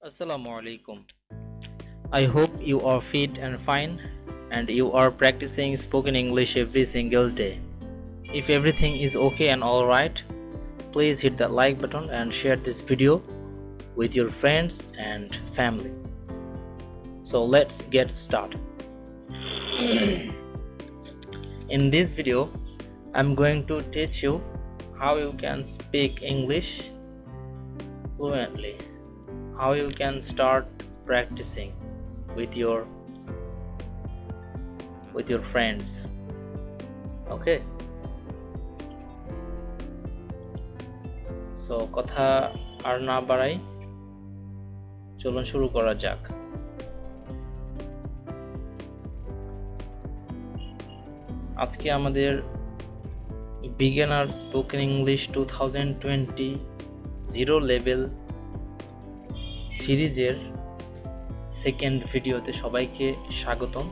Assalamu alaikum. I hope you are fit and fine and you are practicing spoken English every single day. If everything is okay and alright, please hit that like button and share this video with your friends and family. So let's get started. In this video, I'm going to teach you how you can speak English fluently, how you can start practicing with your friends. Okay, so কথা আর না বাড়াই, চলুন শুরু করা যাক। আজকে আমাদের beginner spoken English 2020 zero level সিরিজের সেকেন্ড ভিডিওতে সবাইকে স্বাগতম।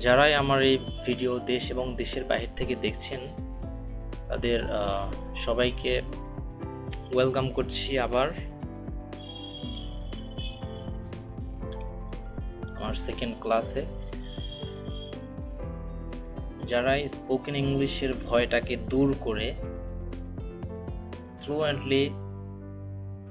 যারাই আমার এই ভিডিও দেশ এবং দেশের বাইরে থেকে দেখছেন তাদের সবাইকে ওয়েলকাম করছি আবার আমার সেকেন্ড ক্লাসে। যারা স্পোকেন ইংলিশের ভয়টাকে দূর করে ফ্লুয়েন্টলি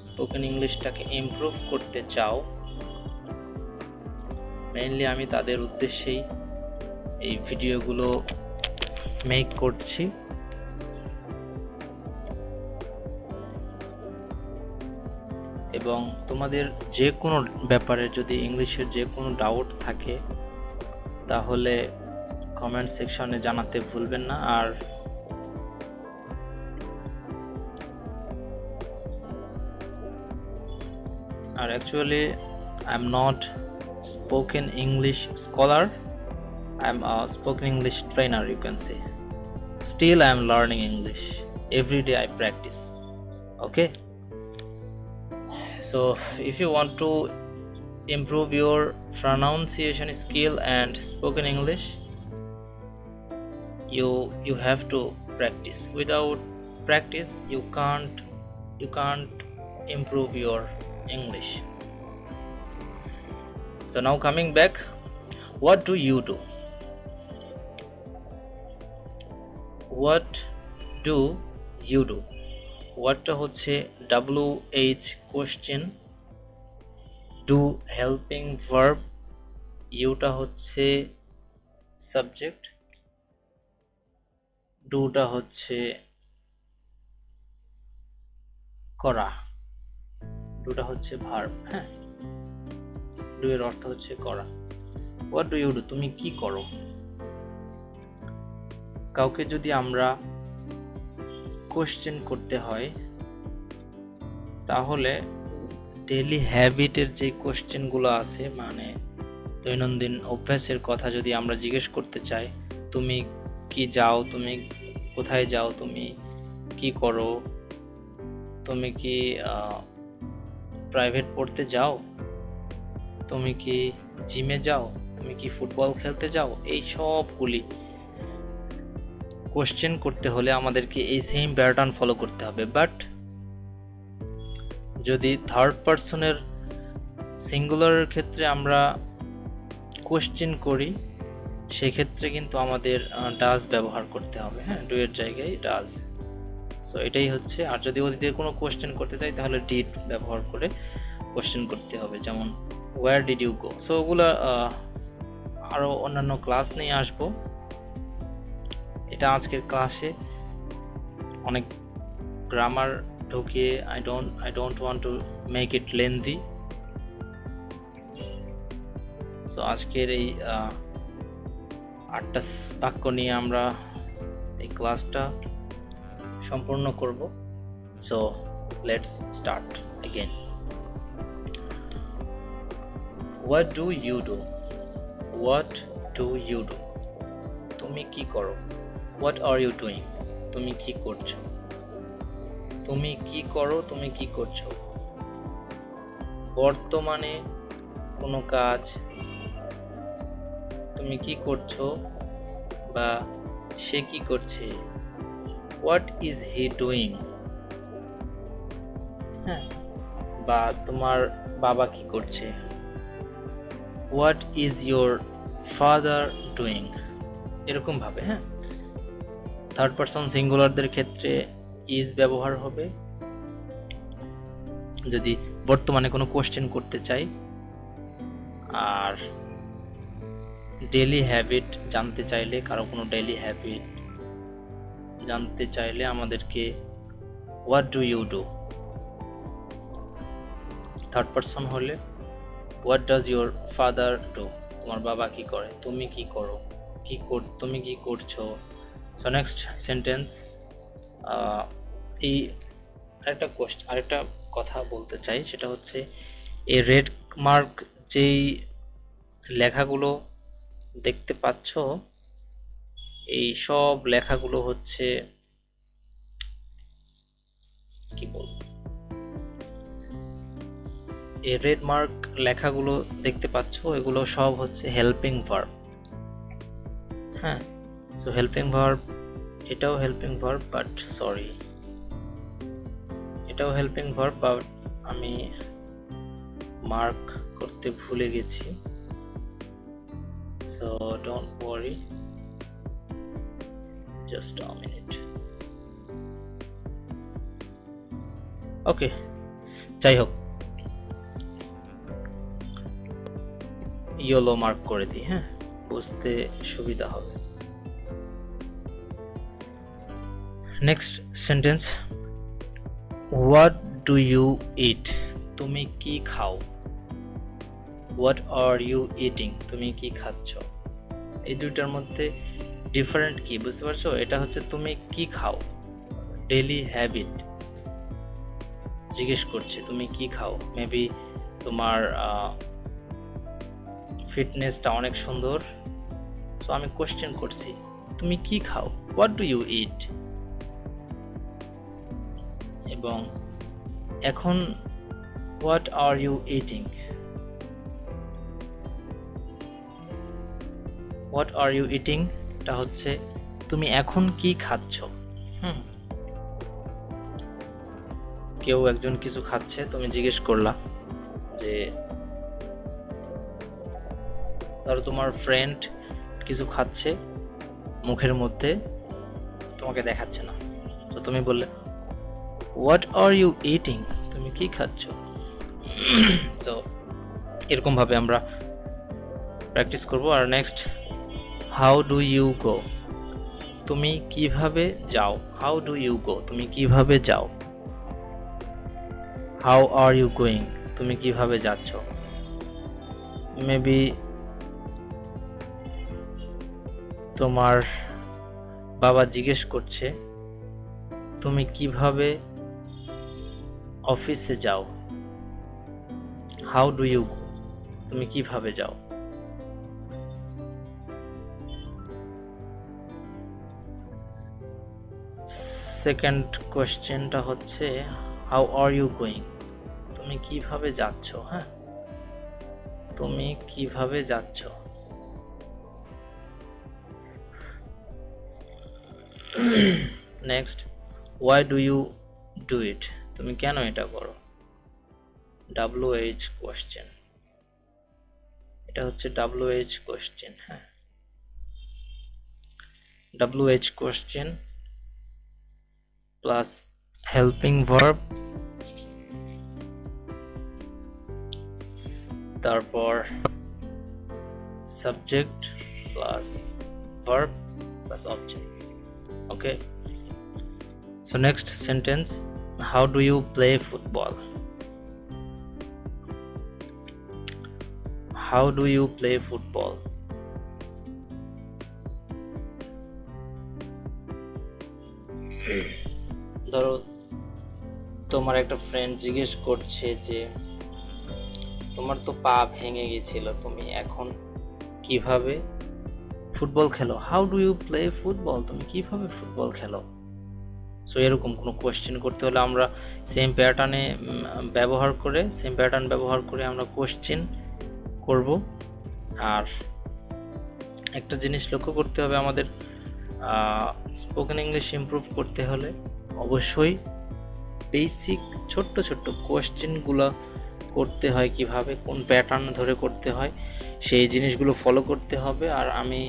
স্পোকেন ইংলিশটাকে ইমপ্রুভ করতে চাও, মেইনলি আমি তাদের উদ্দেশ্যেই এই ভিডিওগুলো মেক করছি। এবং তোমাদের যে কোনো ব্যাপারে যদি ইংলিশের যে কোনো ডাউট থাকে তাহলে কমেন্ট সেকশনে জানাতে ভুলবেন না। আর actually I'm not spoken English scholar, I'm a spoken English trainer, you can say. Still I'm learning English, every day I practice. Okay, so if you want to improve your pronunciation skill and spoken English, you have to practice. Without practice you can't improve your English. So now coming back, what do you do? What do you do? Whatটা হচ্ছে WH question, do helping verb, youটা হচ্ছে subject, doটা হচ্ছে করা, দুটা হচ্ছে verb. হ্যাঁ, do এর অর্থ হচ্ছে করা। হোয়াট ডু ইউ ডু, তুমি কি করো। কাউকে যদি আমরা কোশ্চেন করতে হয় তাহলে ডেইলি হ্যাবিটের যে কোশ্চেনগুলো আছে, মানে দৈনন্দিন অভ্যাসের কথা যদি আমরা জিজ্ঞেস করতে চাই, তুমি কি যাও, তুমি কোথায় যাও, তুমি কি করো, তুমি কি প্রাইভেট পড়তে যাও, তুমি কি জিমে যাও, তুমি কি ফুটবল খেলতে যাও, এই সবগুলি কোশ্চেন করতে হলে আমাদেরকে এই সেম প্যাটার্ন ফলো করতে হবে। বাট যদি থার্ড পারসনের সিঙ্গুলারের ক্ষেত্রে আমরা কোশ্চেন করি সেক্ষেত্রে কিন্তু আমাদের ডাজ ব্যবহার করতে হবে। হ্যাঁ, ডু এর জায়গায় ডাজ। সো এটাই হচ্ছে। আর যদি অতীতে কোনো কোশ্চেন করতে চাই তাহলে ডিড ব্যবহার করে কোশ্চেন করতে হবে, যেমন where did you go. So ওগুলো আরও অন্যান্য ক্লাস নিয়ে আসবো। এটা আজকের ক্লাসে অনেক গ্রামার ঢুকিয়ে I don't want to make it lengthy. So আজকের এই 8টা বাক্য নিয়ে আমরা এই ক্লাসটা সম্পূর্ণ করব। So let's start again. What do you do? What do you do? তুমি কি করো। What are you doing? তুমি কি করছো। তুমি কি করো, তুমি কি করছো। বর্তমানে কোনো কাজ, তুমি কি করছো বা সে কি করছে। What is he doing? হ্যাঁ, বা তোমার বাবা কি করছে, what is your father doing, এরকম ভাবে। হ্যাঁ, থার্ড পারসন সিঙ্গুলারদের ক্ষেত্রে ইজ ব্যবহার হবে যদি বর্তমানে কোনো কোশ্চেন করতে চাই, আর ডেইলি হ্যাবিট জানতে চাইলে, কারো কোনো ডেইলি হ্যাবিট জানতে চাইলে আমাদেরকে what do you do. Third person হলে what does your father do, তোমার বাবা কি করে, তুমি কি করো, তুমি কি করছো। সো নেক্সট সেন্টেন্স, এই আরেকটা কথা বলতে চাই, সেটা হচ্ছে এই রেড মার্ক যেই লেখাগুলো দেখতে পাচ্ছ, এই সব লেখাগুলো হচ্ছে কি বলবো, এই রেড মার্ক লেখাগুলো দেখতে পাচ্ছ, এগুলো সব হচ্ছে হেল্পিং ভার্ব। হ্যাঁ, সো হেল্পিং ভার্ব, এটাও হেল্পিং ভার্ব, বাট সরি, এটাও হেল্পিং ভার্ব, বাট আমি মার্ক করতে ভুলে গেছি। So don't worry, just a minute. Okay, যাই হোক, ইয়েলো মার্ক করে দিই, হ্যাঁ, বুঝতে সুবিধা হবে। Next sentence, what do you eat, তুমি কি খাও। হোয়াট আর ইউ ইটিং, তুমি কি খাচ্ছ। এই দুইটার মধ্যে ডিফারেন্ট কি বুঝতে পারছো? এটা হচ্ছে তুমি কি খাও, ডেইলি হ্যাবিট জিজ্ঞেস করছে তুমি কি খাও। মেবি তোমার ফিটনেসটা অনেক সুন্দর, সো আমি কোশ্চেন করছি তুমি কি খাও, হোয়াট ডু ইউ ইট। এবং এখন what are you eating, what are you eating এটা হচ্ছে তুমি এখন কি খাচ্ছ। কেউ একজন কিছু খাচ্ছে, তুমি জিজ্ঞেস করলা যে, ধরো তোমার ফ্রেন্ড কিছু খাচ্ছে, মুখের মধ্যে তোমাকে দেখাচ্ছে না, তো তুমি বললে হোয়াট আর ইউ ইটিং, তুমি কি খাচ্ছ। সো এরকম ভাবে আমরা প্র্যাকটিস করব। আর next, how do you go, তুমি কিভাবে যাও। হাউ ডু ইউ গো, তুমি কিভাবে যাও। হাউ আর ইউ গোয়িং, তুমি কিভাবে যাচ্ছ। মেবি তোমার বাবা জিজ্ঞেস করছে তুমি কিভাবে অফিসে যাও। হাউ ডু ইউ গো, তুমি কিভাবে যাও। সেকেন্ড কোশ্চেনটা হচ্ছে হাউ আর ইউ গোয়িং, তুমি কিভাবে যাচ্ছ। হ্যাঁ, তুমি কিভাবে যাচ্ছ। Next, why do you do it, তুমি কেন এটা করো। WH কোশ্চেন, এটা হচ্ছে WH কোশ্চেন। হ্যাঁ, WH question plus helping verb, তারপর subject plus verb plus object. Okay, so next sentence, how do you play football. How do you play football. ধরো তোমার একটা ফ্রেন্ড জিজ্ঞেস করছে যে তোমার তো পা ভেঙে গেছিল, তুমি এখন কিভাবে ফুটবল খেলো। How do you play football, তুমি কিভাবে ফুটবল খেলো। সো এরকম কোনো কোশ্চেন করতে হলে আমরা সেম প্যাটার্ন ব্যবহার করে আমরা কোশ্চেন করব। আর একটা জিনিস লক্ষ্য করতে হবে, আমাদের স্পোকেন ইংলিশ ইমপ্রুভ করতে হলে অবশ্যই বেসিক ছোট্ট ছোট্ট কোয়েশ্চেনগুলো করতে হয় কিভাবে, কোন প্যাটার্ন ধরে করতে হয়, সেই জিনিসগুলো ফলো করতে হবে। আর আমি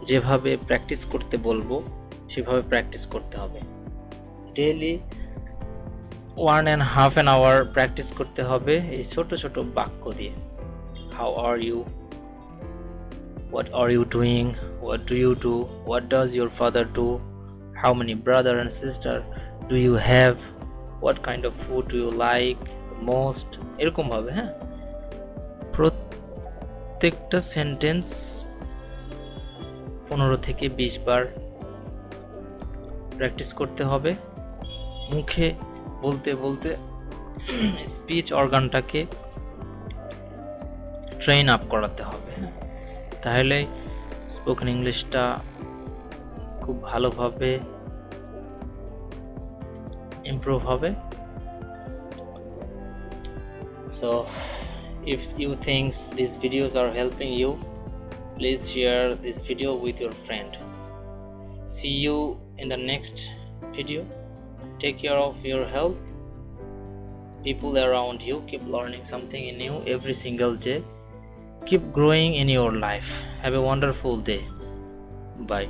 যেভাবে প্র্যাকটিস করতে বলবো সেভাবে প্র্যাকটিস করতে হবে। ডেইলি 1.5 hour প্র্যাকটিস করতে হবে এই ছোট ছোট বাক্য দিয়ে। How are you, what are you doing, what do you do, what does your father do, how many brother and sister do you have, what kind of food do you like most, এরকম ভাবে। হ্যাঁ, প্রত্যেকটা sentence 15 থেকে 20 বার practice করতে হবে। মুখে বলতে বলতে স্পিচ অর্গানটাকে ট্রেন আপ করাতে হবে, তাহলে স্পোকেন ইংলিশটা খুব ভালোভাবে ইমপ্রুভ হবে। So if you think these videos are helping you, please share this video with your friend. See you in the next video. Take care of your health, people around you. Keep learning something new every single day. Keep growing in your life. Have a wonderful day. Bye.